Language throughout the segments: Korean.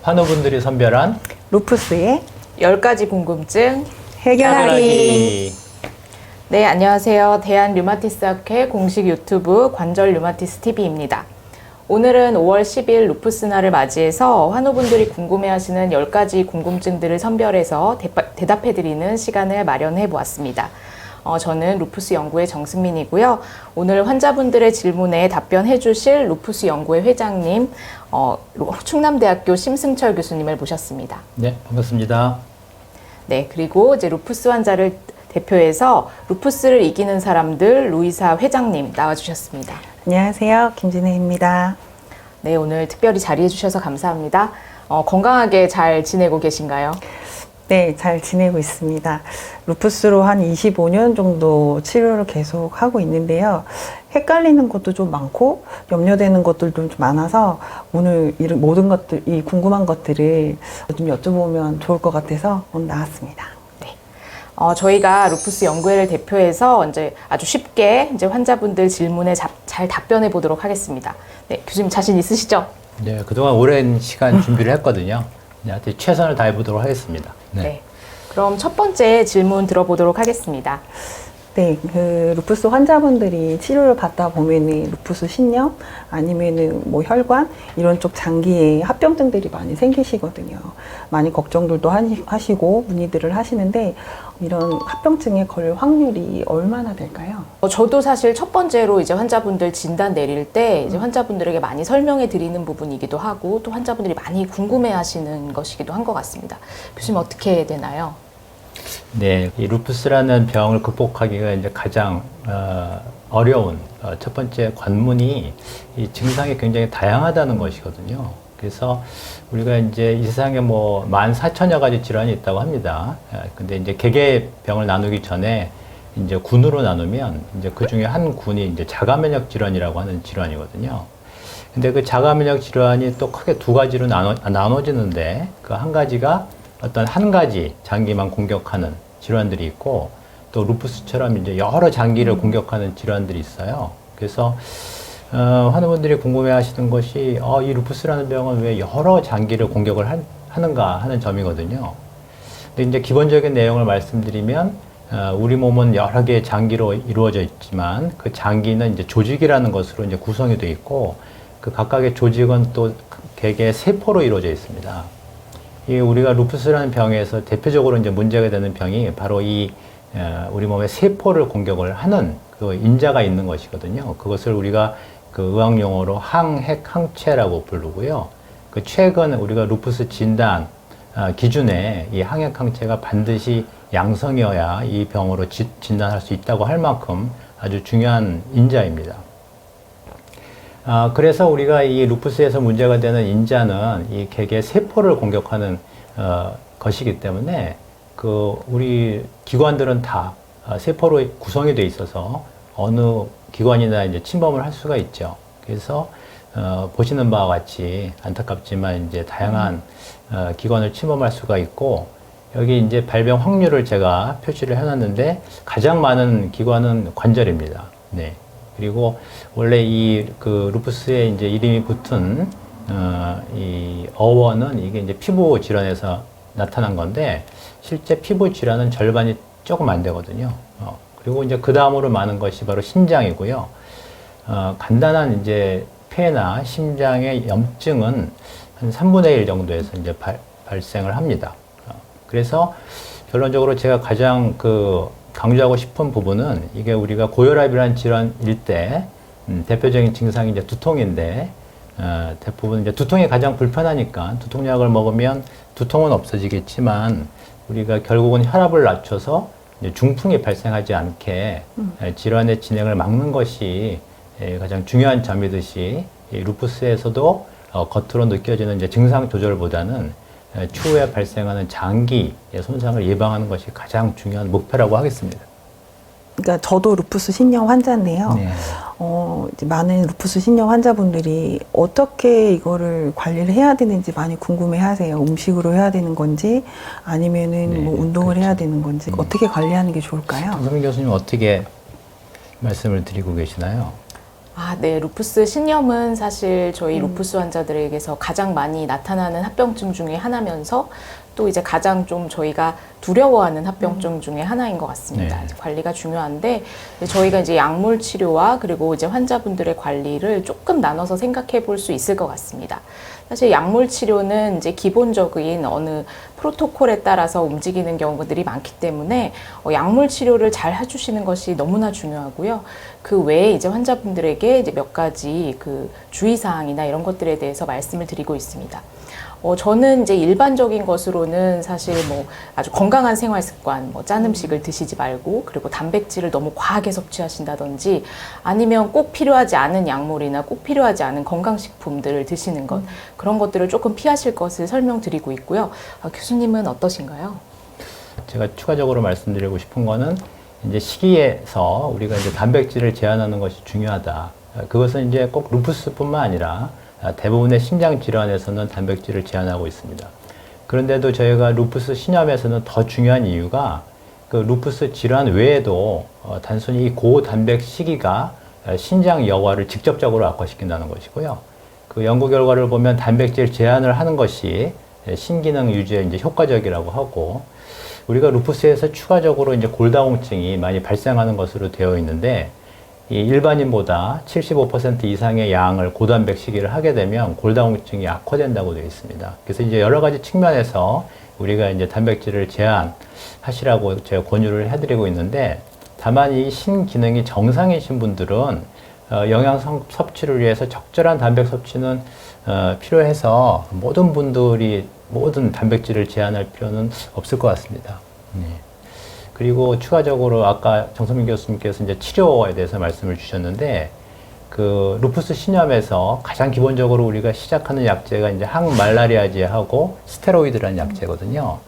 환우분들이 선별한 루푸스의 10가지 궁금증 해결하기. 네, 안녕하세요. 대한류마티스학회 공식 유튜브 관절 류마티스 TV입니다. 오늘은 5월 10일 루푸스 날을 맞이해서 환우분들이 궁금해하시는 10가지 궁금증들을 선별해서 대답해드리는 시간을 마련해 보았습니다. 저는 루푸스 연구회 정승민이고요. 오늘 환자분들의 질문에 답변해 주실 루푸스 연구회 회장님, 충남대학교 심승철 교수님을 모셨습니다. 네, 반갑습니다. 네, 그리고 이제 루푸스 환자를 대표해서 루푸스를 이기는 사람들 루이사 회장님 나와주셨습니다. 안녕하세요. 김진혜입니다. 네, 오늘 특별히 자리해 주셔서 감사합니다. 건강하게 잘 지내고 계신가요? 네, 잘 지내고 있습니다. 루푸스로 한 25년 정도 치료를 계속 하고 있는데요. 헷갈리는 것도 좀 많고 염려되는 것들도 좀 많아서 오늘 이 모든 것들, 이 궁금한 것들을 좀 여쭤보면 좋을 것 같아서 오늘 나왔습니다. 저희가 루푸스 연구회를 대표해서 이제 아주 쉽게 이제 환자분들 질문에 잘 답변해 보도록 하겠습니다. 네, 교수님 자신 있으시죠? 네, 그동안 오랜 시간 준비를 했거든요. 하여튼 최선을 다해 보도록 하겠습니다. 네. 그럼 첫 번째 질문 들어보도록 하겠습니다. 네, 루푸스 환자분들이 치료를 받다 보면은 루푸스 신경 아니면은 뭐 혈관 이런 쪽 장기에 합병증들이 많이 생기시거든요. 많이 걱정들도 하시고 문의들을 하시는데 이런 합병증에 걸릴 확률이 얼마나 될까요? 저도 사실 첫 번째로 이제 환자분들 진단 내릴 때 이제 환자분들에게 많이 설명해 드리는 부분이기도 하고 또 환자분들이 많이 궁금해 하시는 것이기도 한 것 같습니다. 교수님 어떻게 되나요? 네, 이 루푸스라는 병을 극복하기가 이제 가장 어려운 첫 번째 관문이 이 증상이 굉장히 다양하다는 것이거든요. 그래서 우리가 이제 이 세상에 뭐 14,000여 가지 질환이 있다고 합니다. 근데 이제 개개병을 나누기 전에 이제 군으로 나누면 이제 그 중에 한 군이 이제 자가면역 질환이라고 하는 질환이거든요. 근데 그 자가면역 질환이 또 크게 두 가지로 나눠지는데 그 한 가지가 어떤 한 가지 장기만 공격하는 질환들이 있고 또 루푸스처럼 이제 여러 장기를 공격하는 질환들이 있어요. 그래서 환우분들이 궁금해하시는 것이 이 루푸스라는 병은 왜 여러 장기를 공격을 하는가 하는 점이거든요. 근데 이제 기본적인 내용을 말씀드리면 우리 몸은 여러 개의 장기로 이루어져 있지만 그 장기는 이제 조직이라는 것으로 이제 구성이 되어 있고 그 각각의 조직은 또 개개의 세포로 이루어져 있습니다. 이 우리가 루푸스라는 병에서 대표적으로 이제 문제가 되는 병이 바로 이 우리 몸의 세포를 공격을 하는 그 인자가 있는 것이거든요. 그것을 우리가 그 의학 용어로 항핵항체라고 부르고요. 그 최근 우리가 루푸스 진단 기준에 이 항핵항체가 반드시 양성이어야 이 병으로 진단할 수 있다고 할 만큼 아주 중요한 인자입니다. 그래서 우리가 이 루푸스에서 문제가 되는 인자는 이 개개 세포를 공격하는 것이기 때문에 그 우리 기관들은 다 세포로 구성이 되어 있어서 어느 기관이나 이제 침범을 할 수가 있죠. 그래서 보시는 바와 같이 안타깝지만 이제 다양한 기관을 침범할 수가 있고 여기 이제 발병 확률을 제가 표시를 해놨는데 가장 많은 기관은 관절입니다. 네. 그리고 원래 이 그 루푸스에 이제 이름이 붙은 이 어원은 이게 이제 피부 질환에서 나타난 건데 실제 피부 질환은 절반이 조금 안 되거든요. 그리고 이제 그 다음으로 많은 것이 바로 심장이고요. 간단한 이제 폐나 심장의 염증은 한 3분의 1 정도에서 이제 발생을 합니다. 그래서 결론적으로 제가 가장 강조하고 싶은 부분은 이게 우리가 고혈압이라는 질환일 때 대표적인 증상이 이제 두통인데 대부분 이제 두통이 가장 불편하니까 두통약을 먹으면 두통은 없어지겠지만 우리가 결국은 혈압을 낮춰서 이제 중풍이 발생하지 않게 질환의 진행을 막는 것이 가장 중요한 점이듯이 이 루푸스에서도 겉으로 느껴지는 이제 증상 조절보다는 추후에 발생하는 장기의 손상을 예방하는 것이 가장 중요한 목표라고 하겠습니다. 그러니까 저도 루푸스 신경 환자인데요. 네. 이제 많은 루푸스 신경 환자분들이 어떻게 이거를 관리를 해야 되는지 많이 궁금해 하세요. 음식으로 해야 되는 건지 아니면은 네, 뭐 운동을 그렇죠. 해야 되는 건지 어떻게 관리하는 게 좋을까요? 정승민 교수님 어떻게 말씀을 드리고 계시나요? 네. 루푸스 신염은 사실 저희 루푸스 환자들에게서 가장 많이 나타나는 합병증 중에 하나면서 또 이제 가장 좀 저희가 두려워하는 합병증 중에 하나인 것 같습니다. 네. 이제 관리가 중요한데 저희가 이제 약물 치료와 그리고 이제 환자분들의 관리를 조금 나눠서 생각해 볼 수 있을 것 같습니다. 사실 약물 치료는 이제 기본적인 어느 프로토콜에 따라서 움직이는 경우들이 많기 때문에 약물 치료를 잘 해주시는 것이 너무나 중요하고요. 그 외에 이제 환자분들에게 이제 몇 가지 그 주의사항이나 이런 것들에 대해서 말씀을 드리고 있습니다. 저는 이제 일반적인 것으로는 사실 뭐 아주 건강한 생활 습관, 뭐 짠 음식을 드시지 말고, 그리고 단백질을 너무 과하게 섭취하신다든지, 아니면 꼭 필요하지 않은 약물이나 꼭 필요하지 않은 건강식품들을 드시는 것, 그런 것들을 조금 피하실 것을 설명드리고 있고요. 교수님은 어떠신가요? 제가 추가적으로 말씀드리고 싶은 거는 이제 식이에서 우리가 이제 단백질을 제한하는 것이 중요하다. 그것은 이제 꼭 루푸스뿐만 아니라 대부분의 심장 질환에서는 단백질을 제한하고 있습니다. 그런데도 저희가 루푸스 신염에서는 더 중요한 이유가 그 루푸스 질환 외에도 단순히 이 고단백 식이가 신장 여과를 직접적으로 악화시킨다는 것이고요. 그 연구 결과를 보면 단백질 제한을 하는 것이 신기능 유지에 이제 효과적이라고 하고, 우리가 루푸스에서 추가적으로 이제 골다공증이 많이 발생하는 것으로 되어 있는데, 이 일반인보다 75% 이상의 양을 고단백 식이를 하게 되면 골다공증이 악화된다고 되어 있습니다. 그래서 이제 여러 가지 측면에서 우리가 이제 단백질을 제한하시라고 제가 권유를 해드리고 있는데, 다만 이 신기능이 정상이신 분들은 영양 섭취를 위해서 적절한 단백 섭취는 필요해서 모든 분들이 모든 단백질을 제한할 필요는 없을 것 같습니다. 그리고 추가적으로 아까 정선민 교수님께서 이제 치료에 대해서 말씀을 주셨는데, 그 루푸스 신염에서 가장 기본적으로 우리가 시작하는 약제가 이제 항말라리아제하고 스테로이드라는 약제거든요.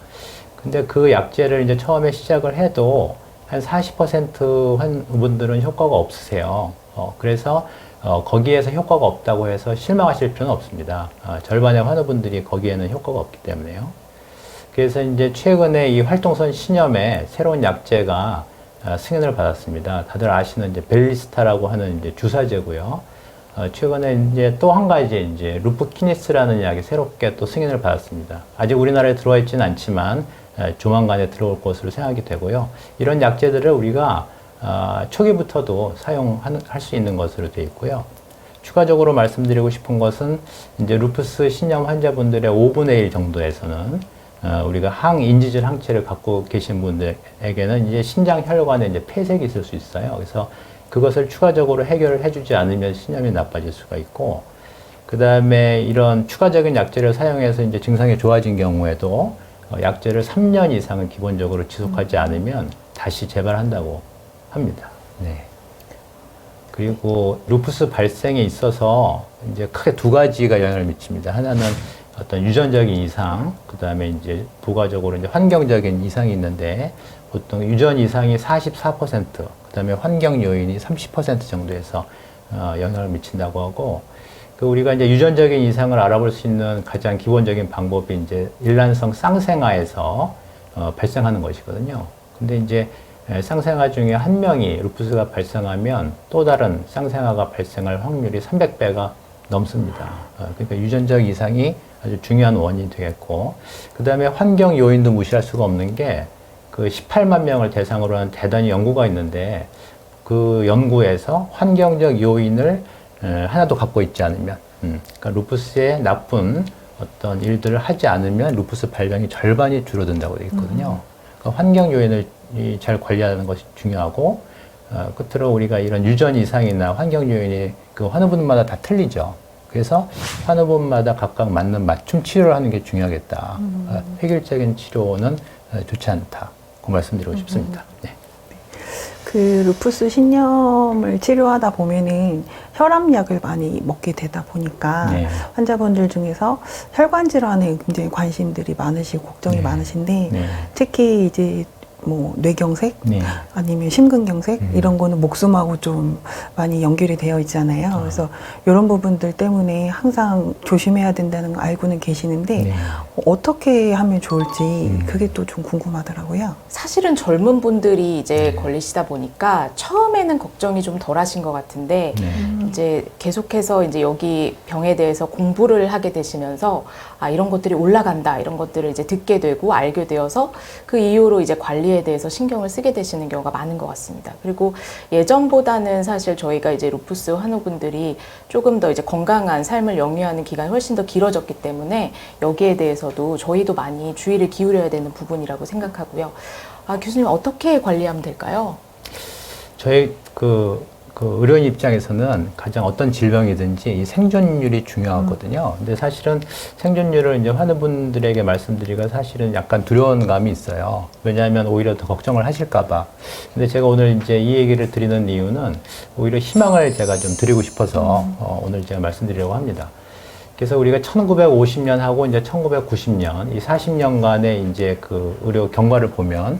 근데 그 약제를 이제 처음에 시작을 해도 한 40% 환자분들은 효과가 없으세요. 그래서 거기에서 효과가 없다고 해서 실망하실 필요는 없습니다. 절반의 환우분들이 거기에는 효과가 없기 때문에요. 그래서 이제 최근에 이 활동성 신염에 새로운 약제가 승인을 받았습니다. 다들 아시는 이제 벨리스타라고 하는 이제 주사제고요. 최근에 이제 또 한 가지 이제 루프키니스라는 약이 새롭게 또 승인을 받았습니다. 아직 우리나라에 들어와 있지는 않지만 조만간에 들어올 것으로 생각이 되고요. 이런 약제들을 우리가 초기부터도 사용할 수 있는 것으로 되어 있고요. 추가적으로 말씀드리고 싶은 것은 이제 루푸스 신염 환자분들의 5분의 1 정도에서는 우리가 항인지질 항체를 갖고 계신 분들에게는 이제 신장 혈관에 이제 폐색이 있을 수 있어요. 그래서 그것을 추가적으로 해결을 해주지 않으면 신염이 나빠질 수가 있고, 그 다음에 이런 추가적인 약제를 사용해서 이제 증상이 좋아진 경우에도 약제를 3년 이상은 기본적으로 지속하지 않으면 다시 재발한다고 합니다. 네. 그리고 루푸스 발생에 있어서 이제 크게 두 가지가 영향을 미칩니다. 하나는 어떤 유전적인 이상, 그 다음에 이제 부가적으로 이제 환경적인 이상이 있는데, 보통 유전 이상이 44%, 그 다음에 환경 요인이 30% 정도에서 영향을 미친다고 하고, 그 우리가 이제 유전적인 이상을 알아볼 수 있는 가장 기본적인 방법이 이제 일란성 쌍생아에서 발생하는 것이거든요. 근데 이제 쌍생아 중에 한 명이 루푸스가 발생하면 또 다른 쌍생아가 발생할 확률이 300배가 넘습니다. 그러니까 유전적 이상이 아주 중요한 원인이 되겠고, 그 다음에 환경 요인도 무시할 수가 없는 게 그 18만 명을 대상으로 한 대단히 연구가 있는데, 그 연구에서 환경적 요인을 하나도 갖고 있지 않으면, 그러니까 루푸스에 나쁜 어떤 일들을 하지 않으면 루푸스 발병이 절반이 줄어든다고 되어 있거든요. 그러니까 환경 요인을 잘 관리하는 것이 중요하고, 끝으로 우리가 이런 유전 이상이나 환경 요인이 그 환우분마다 다 틀리죠. 그래서 환우분마다 각각 맞는 맞춤 치료를 하는 게 중요하겠다. 획일적인 치료는 좋지 않다. 그 말씀드리고 싶습니다. 네. 그 루푸스 신염을 치료하다 보면은 혈압약을 많이 먹게 되다 보니까 네. 환자분들 중에서 혈관 질환에 굉장히 관심들이 많으시고 걱정이 네. 많으신데, 네. 특히 이제 뭐 뇌경색 네. 아니면 심근경색 이런 거는 목숨하고 좀 많이 연결이 되어 있잖아요. 그래서 이런 부분들 때문에 항상 조심해야 된다는 거 알고는 계시는데 네. 어떻게 하면 좋을지 그게 또 좀 궁금하더라고요. 사실은 젊은 분들이 이제 걸리시다 보니까 처음에는 걱정이 좀 덜 하신 것 같은데 네. 이제 계속해서 이제 여기 병에 대해서 공부를 하게 되시면서 아, 이런 것들이 올라간다, 이런 것들을 이제 듣게 되고 알게 되어서 그 이후로 이제 관리에 대해서 신경을 쓰게 되시는 경우가 많은 것 같습니다. 그리고 예전보다는 사실 저희가 이제 루푸스 환우분들이 조금 더 이제 건강한 삶을 영위하는 기간이 훨씬 더 길어졌기 때문에 여기에 대해서도 저희도 많이 주의를 기울여야 되는 부분이라고 생각하고요. 아, 교수님 어떻게 관리하면 될까요? 저희 그 의료인 입장에서는 가장 어떤 질병이든지 이 생존율이 중요하거든요. 근데 사실은 생존율을 이제 환우분들에게 말씀드리기가 사실은 약간 두려운 감이 있어요. 왜냐하면 오히려 더 걱정을 하실까봐. 근데 제가 오늘 이제 이 얘기를 드리는 이유는 오히려 희망을 제가 좀 드리고 싶어서 오늘 제가 말씀드리려고 합니다. 그래서 우리가 1950년하고 이제 1990년 이 40년간의 이제 그 의료 경과를 보면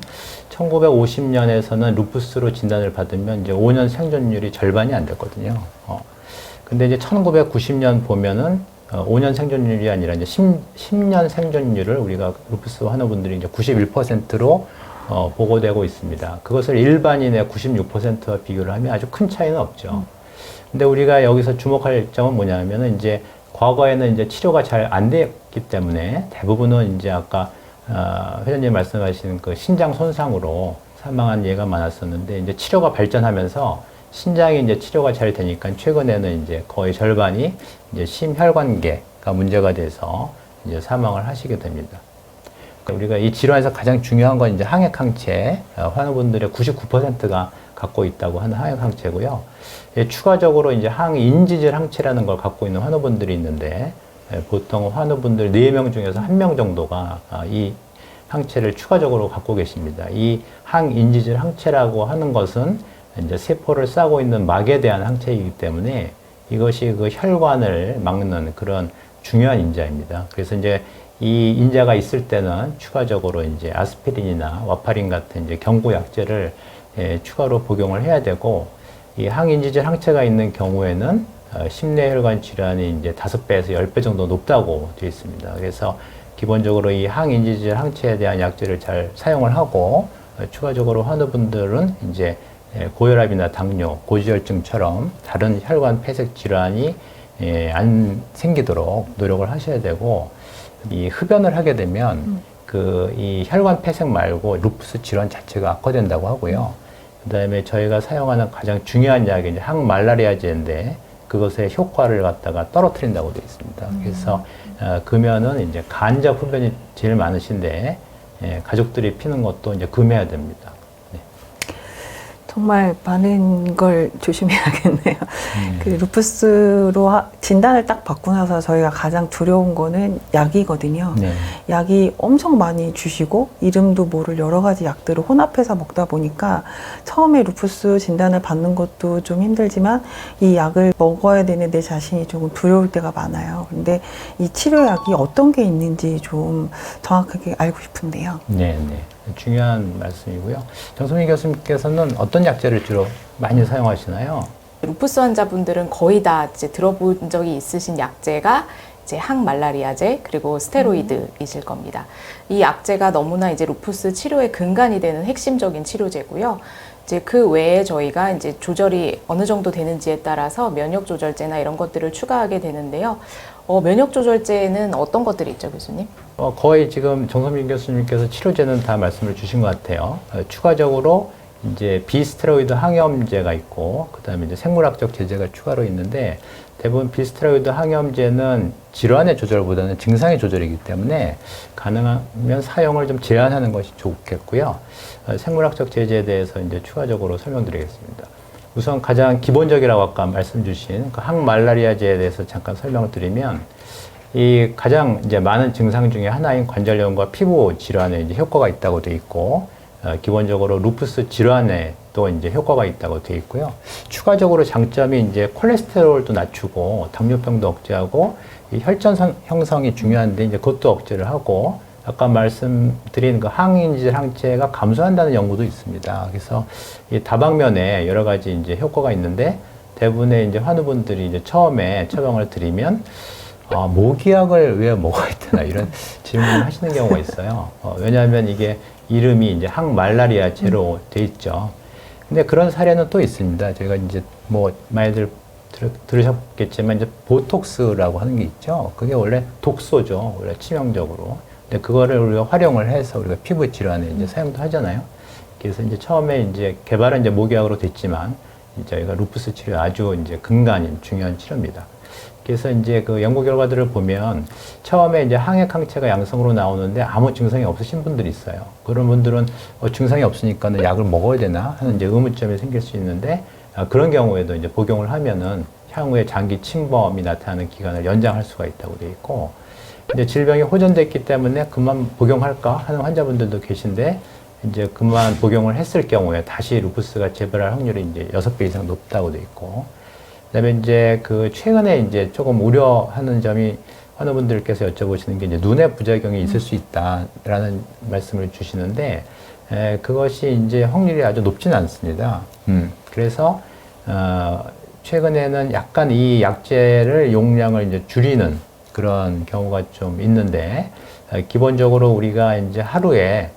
1950년에서는 루푸스로 진단을 받으면 이제 5년 생존율이 절반이 안 됐거든요. 근데 이제 1990년 보면은 5년 생존율이 아니라 이제 10년 생존율을 우리가 루푸스 환우분들이 이제 91%로 보고되고 있습니다. 그것을 일반인의 96%와 비교를 하면 아주 큰 차이는 없죠. 근데 우리가 여기서 주목할 점은 뭐냐면은 이제 과거에는 이제 치료가 잘 안 됐기 때문에 대부분은 이제 아까 회장님 말씀하신 그 신장 손상으로 사망한 예가 많았었는데 이제 치료가 발전하면서 신장이 이제 치료가 잘 되니까 최근에는 이제 거의 절반이 이제 심혈관계가 문제가 돼서 이제 사망을 하시게 됩니다. 그러니까 우리가 이 질환에서 가장 중요한 건 이제 항액항체, 환우분들의 99%가 갖고 있다고 하는 항액항체고요. 추가적으로 이제 항인지질 항체라는 걸 갖고 있는 환우분들이 있는데 보통 환우분들 4명 중에서 1명 정도가 이 항체를 추가적으로 갖고 계십니다. 이 항인지질 항체라고 하는 것은 이제 세포를 싸고 있는 막에 대한 항체이기 때문에 이것이 그 혈관을 막는 그런 중요한 인자입니다. 그래서 이제 이 인자가 있을 때는 추가적으로 이제 아스피린이나 와파린 같은 이제 경구 약제를 추가로 복용을 해야 되고 이 항인지질 항체가 있는 경우에는 심내혈관 질환이 이제 5배에서 10배 정도 높다고 되어 있습니다. 그래서 기본적으로 이 항인지질 항체에 대한 약제를 잘 사용을 하고 추가적으로 환우분들은 이제 고혈압이나 당뇨, 고지혈증처럼 다른 혈관 폐색 질환이 안 생기도록 노력을 하셔야 되고 이 흡연을 하게 되면 그 이 혈관 폐색 말고 루푸스 질환 자체가 악화된다고 하고요. 그다음에 저희가 사용하는 가장 중요한 약이 이제 항말라리아제인데 그것의 효과를 갖다가 떨어뜨린다고 되어 있습니다. 그래서 금연은 이제 간접 흡연이 제일 많으신데 가족들이 피는 것도 이제 금해야 됩니다. 네. 정말 많은 걸 조심해야겠네요. 그 루푸스로 진단을 딱 받고 나서 저희가 가장 두려운 거는 약이거든요. 네. 약이 엄청 많이 주시고 이름도 모를 여러 가지 약들을 혼합해서 먹다 보니까 처음에 루푸스 진단을 받는 것도 좀 힘들지만 이 약을 먹어야 되는 내 자신이 조금 두려울 때가 많아요. 근데 이 치료약이 어떤 게 있는지 좀 정확하게 알고 싶은데요. 네, 네. 중요한 말씀이고요. 정소민 교수님께서는 어떤 약제를 주로 많이 사용하시나요? 루푸스 환자분들은 거의 다 이제 들어본 적이 있으신 약제가 이제 항말라리아제 그리고 스테로이드이실 겁니다. 이 약제가 너무나 이제 루푸스 치료의 근간이 되는 핵심적인 치료제고요. 이제 그 외에 저희가 이제 조절이 어느 정도 되는지에 따라서 면역 조절제나 이런 것들을 추가하게 되는데요. 면역 조절제는 어떤 것들이 있죠, 교수님? 거의 지금 정선민 교수님께서 치료제는 다 말씀을 주신 것 같아요. 추가적으로 이제 비스테로이드 항염제가 있고, 그 다음에 이제 생물학적 제제가 추가로 있는데, 대부분 비스테로이드 항염제는 질환의 조절보다는 증상의 조절이기 때문에 가능하면 사용을 좀 제한하는 것이 좋겠고요. 생물학적 제제에 대해서 이제 추가적으로 설명드리겠습니다. 우선 가장 기본적이라고 아까 말씀 주신 그 항말라리아제에 대해서 잠깐 설명을 드리면, 이 가장 이제 많은 증상 중에 하나인 관절염과 피부 질환에 이제 효과가 있다고 되어 있고, 기본적으로 루푸스 질환에 또 이제 효과가 있다고 되어 있고요. 추가적으로 장점이 이제 콜레스테롤도 낮추고 당뇨병도 억제하고 이 혈전 형성이 중요한데 이제 그것도 억제를 하고 아까 말씀드린 그 항인질 항체가 감소한다는 연구도 있습니다. 그래서 이 다방면에 여러 가지 이제 효과가 있는데 대부분의 이제 환우분들이 이제 처음에 처방을 드리면 모기약을 왜 먹어야 되나 이런 질문을 하시는 경우가 있어요. 왜냐하면 이게 이름이 이제 항말라리아제로 돼 있죠. 근데 그런 사례는 또 있습니다. 저희가 이제 뭐 많이들 들으셨겠지만 이제 보톡스라고 하는 게 있죠. 그게 원래 독소죠. 원래 치명적으로. 근데 그거를 우리가 활용을 해서 우리가 피부 질환에 이제 사용도 하잖아요. 그래서 이제 처음에 이제 개발은 이제 모기약으로 됐지만 이제 저희가 루푸스 치료에 아주 이제 근간인 중요한 치료입니다. 그래서 이제 그 연구 결과들을 보면 처음에 이제 항액 항체가 양성으로 나오는데 아무 증상이 없으신 분들이 있어요. 그런 분들은 증상이 없으니까는 약을 먹어야 되나 하는 이제 의문점이 생길 수 있는데 그런 경우에도 이제 복용을 하면은 향후에 장기 침범이 나타나는 기간을 연장할 수가 있다고 되어 있고, 이제 질병이 호전됐기 때문에 그만 복용할까 하는 환자분들도 계신데 이제 그만 복용을 했을 경우에 다시 루푸스가 재발할 확률이 이제 6배 이상 높다고 되어 있고, 그다음에 이제 그 최근에 이제 조금 우려하는 점이 환우분들께서 여쭤보시는 게 이제 눈의 부작용이 있을 수 있다라는 말씀을 주시는데 그것이 이제 확률이 아주 높지는 않습니다. 그래서 최근에는 약간 이 약제를 용량을 이제 줄이는 그런 경우가 좀 있는데 기본적으로 우리가 이제 하루에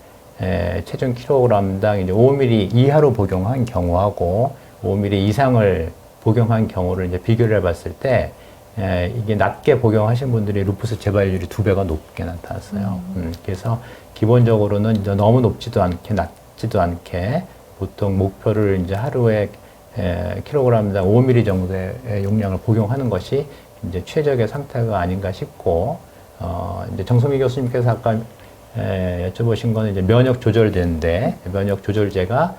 체중 킬로그램당 이제 5ml 이하로 복용한 경우하고 5ml 이상을 복용한 경우를 이제 비교를 해봤을 때 이게 낮게 복용하신 분들이 루푸스 재발률이 2배가 높게 나타났어요. 그래서 기본적으로는 이제 너무 높지도 않게 낮지도 않게 보통 목표를 이제 하루에 킬로그램당 5ml 정도의 용량을 복용하는 것이 이제 최적의 상태가 아닌가 싶고, 이제 정소미 교수님께서 아까 여쭤보신 거는 이제 면역 조절제인데, 면역 조절제가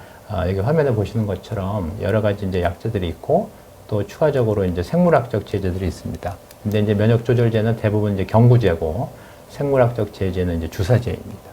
여기 화면에 보시는 것처럼 여러 가지 이제 약제들이 있고, 또 추가적으로 이제 생물학적 제제들이 있습니다. 근데 이제 면역 조절제는 대부분 이제 경구제고, 생물학적 제제는 이제 주사제입니다.